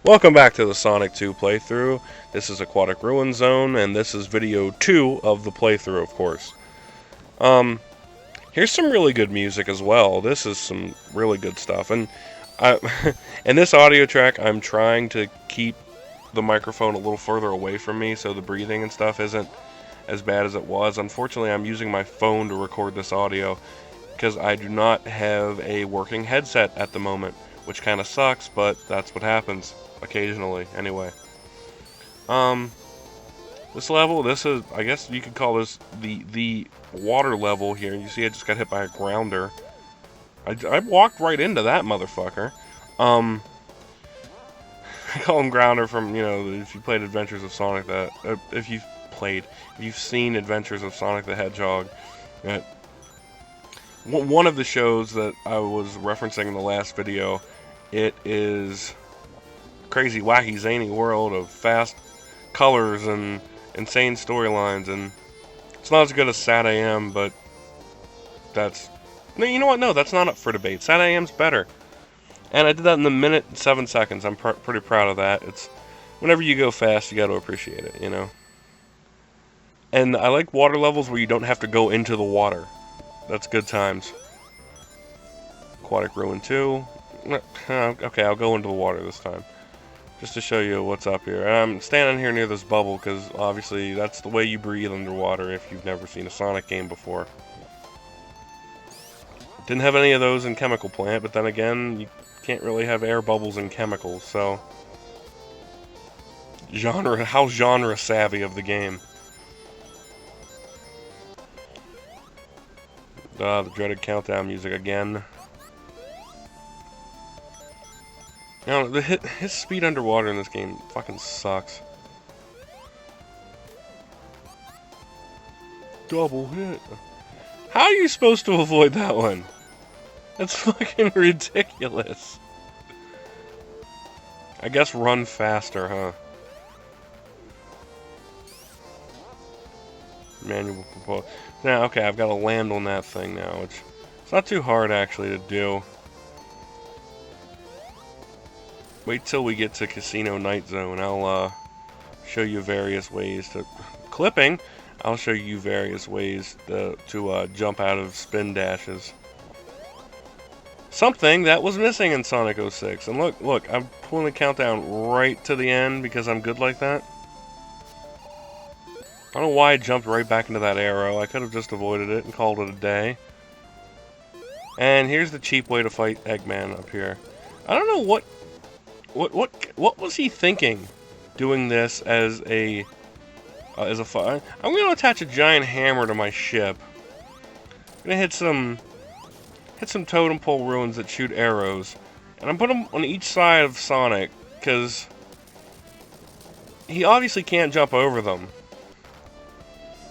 Welcome back to the Sonic 2 playthrough. This is Aquatic Ruin Zone, and this is video 2 of the playthrough, of course. Um, Here's some really good music as well. This is some really good stuff, and in this audio track, I'm trying to keep the microphone a little further away from me so the breathing and stuff isn't as bad as it was. Unfortunately, I'm using my phone to record this audio because I do not have a working headset at the moment, which kind of sucks, but that's what happens occasionally anyway. Um, this level, this is, I guess you could call this the water level here. You see I just got hit by a grounder. I walked right into that motherfucker. Um, I call him Grounder from, if you played Adventures of Sonic if you've seen Adventures of Sonic the Hedgehog, uh, one of the shows that I was referencing in the last video, it is crazy, wacky, zany world of fast colors and insane storylines, and it's not as good as Sad AM, but that's... No, you know what? No, that's not up for debate. Sad AM's better. And I did that in the minute and 7 seconds. I'm pretty proud of that. It's whenever you go fast, you got to appreciate it, you know? And I like water levels where you don't have to go into the water. That's good times. Aquatic Ruin 2. Okay, I'll go into the water this time, just to show you what's up here. I'm standing here near this bubble because obviously that's the way you breathe underwater if you've never seen a Sonic game before. Didn't have any of those in Chemical Plant, but then again, you can't really have air bubbles in chemicals, so... How genre savvy of the game. The dreaded countdown music again. You know, his speed underwater in this game fucking sucks. Double hit. How are you supposed to avoid that one? That's fucking ridiculous. I guess run faster, huh? Manual propulsion. Now, okay, I've got to land on that thing now, which it's not too hard actually to do. Wait till we get to Casino Night Zone. I'll show you various ways to clipping. I'll show you various ways to jump out of spin dashes. Something that was missing in Sonic 06. And look, I'm pulling the countdown right to the end because I'm good like that. I don't know why I jumped right back into that arrow. I could have just avoided it and called it a day. And here's the cheap way to fight Eggman up here. I don't know what was he thinking doing this as a fire. I'm going to attach a giant hammer to my ship. I'm going to hit some totem pole ruins that shoot arrows, and I'm putting them on each side of Sonic because he obviously can't jump over them.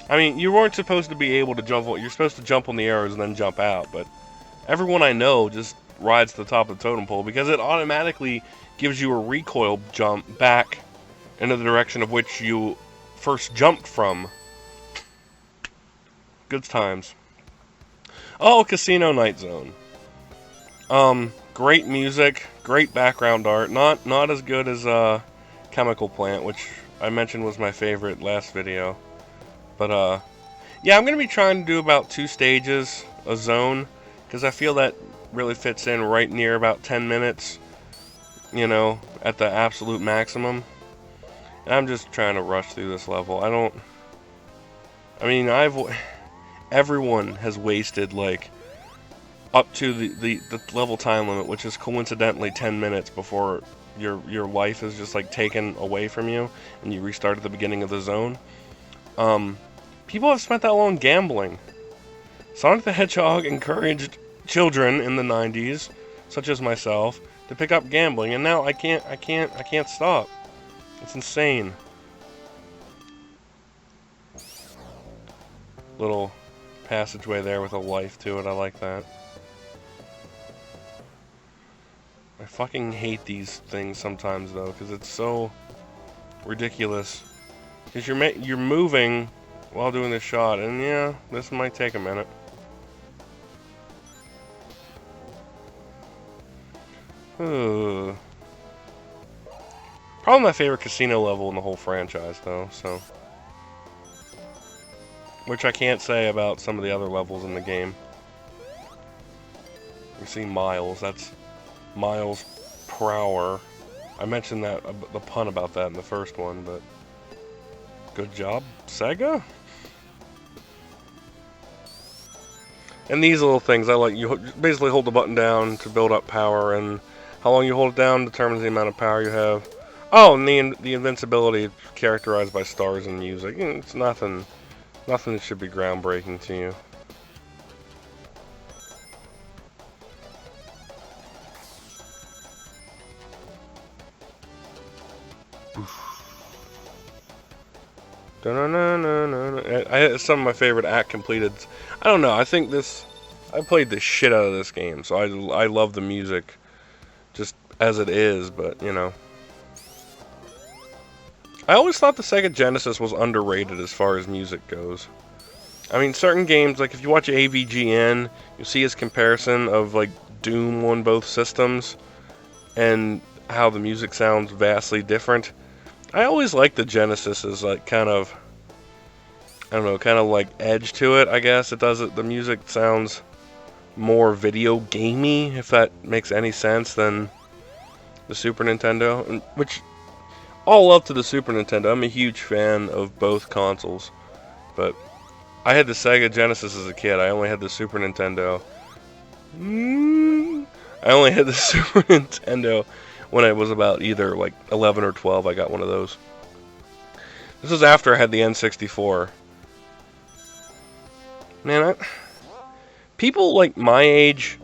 I mean, you weren't supposed to be able to jump. You're supposed to jump on the arrows and then jump out, but everyone I know just rides to the top of the totem pole because it automatically gives you a recoil jump back into the direction of which you first jumped from. Good times. Oh, Casino Night Zone. Great music, great background art. Not as good as Chemical Plant, which I mentioned was my favorite last video. But yeah, I'm gonna be trying to do about 2 stages a zone because I feel that really fits in right near about 10 minutes. You know, at the absolute maximum. And I'm just trying to rush through this level. Everyone has wasted like up to the level time limit, which is coincidentally 10 minutes before your life is just like taken away from you and you restart at the beginning of the zone. People have spent that long gambling. Sonic the Hedgehog encouraged children in the 90s, such as myself, to pick up gambling, and now I can't stop. It's insane. Little passageway there with a life to it. I like that. I fucking hate these things sometimes though, because it's so ridiculous. Because you're moving while doing the shot, and yeah, this might take a minute. Probably my favorite casino level in the whole franchise, though, so. Which I can't say about some of the other levels in the game. We see Miles, that's Miles per hour. I mentioned that, the pun about that in the first one, but good job, Sega? And these little things, I like, you basically hold the button down to build up power, and how long you hold it down determines the amount of power you have. Oh, and the invincibility characterized by stars and music. It's nothing that should be groundbreaking to you. Some of my favorite act completed. I don't know. I think I played the shit out of this game, so I love the music, just as it is. But you know, I always thought the Sega Genesis was underrated as far as music goes. I mean, certain games, like if you watch AVGN, you see his comparison of like Doom on both systems, and how the music sounds vastly different. I always liked the Genesis as like kind of, I don't know, kind of like edge to it, I guess. The music sounds more video gamey, if that makes any sense, than the Super Nintendo. Which, all love to the Super Nintendo. I'm a huge fan of both consoles. But I had the Sega Genesis as a kid. I only had the Super Nintendo. I only had the Super Nintendo when I was about either like 11 or 12. I got one of those. This was after I had the N64. Man, people like my age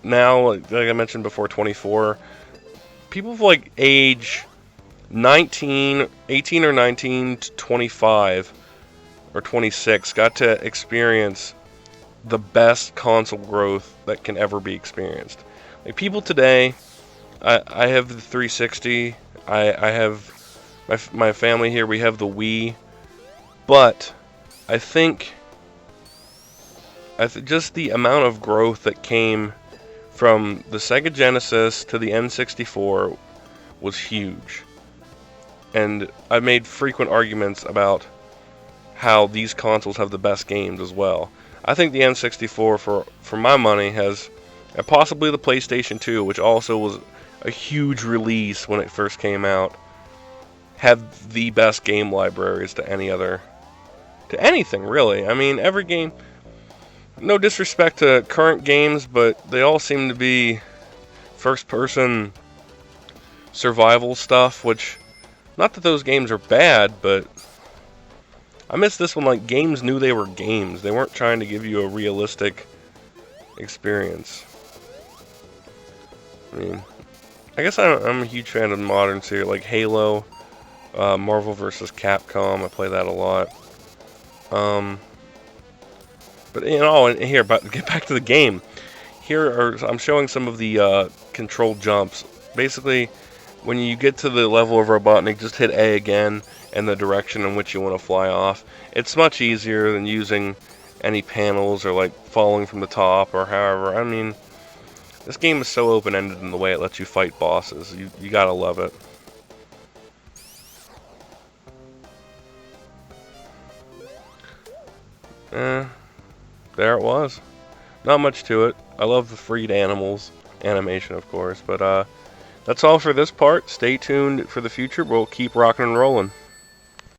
now, like I mentioned before, 24, people of like age 18 or 19 to 25 or 26 got to experience the best console growth that can ever be experienced. Like people today, I have the 360, I have my family here, we have the Wii, but I think just the amount of growth that came from the Sega Genesis to the N64 was huge. And I made frequent arguments about how these consoles have the best games as well. I think the N64, for my money, has, and possibly the PlayStation 2, which also was a huge release when it first came out, have the best game libraries to anything really. I mean, every game, no disrespect to current games, but they all seem to be first-person survival stuff, which, not that those games are bad, but I miss this one. Like, games knew they were games. They weren't trying to give you a realistic experience. I mean, I guess I'm a huge fan of modern series, like Halo, Marvel vs. Capcom. I play that a lot. But you know, and here, but get back to the game. I'm showing some of the controlled jumps. Basically, when you get to the level of Robotnik, just hit A again and the direction in which you want to fly off. It's much easier than using any panels or like falling from the top or however. I mean, this game is so open-ended in the way it lets you fight bosses. You gotta love it. There it was. Not much to it. I love the freed animals animation, of course, but that's all for this part. Stay tuned for the future. We'll keep rocking and rolling.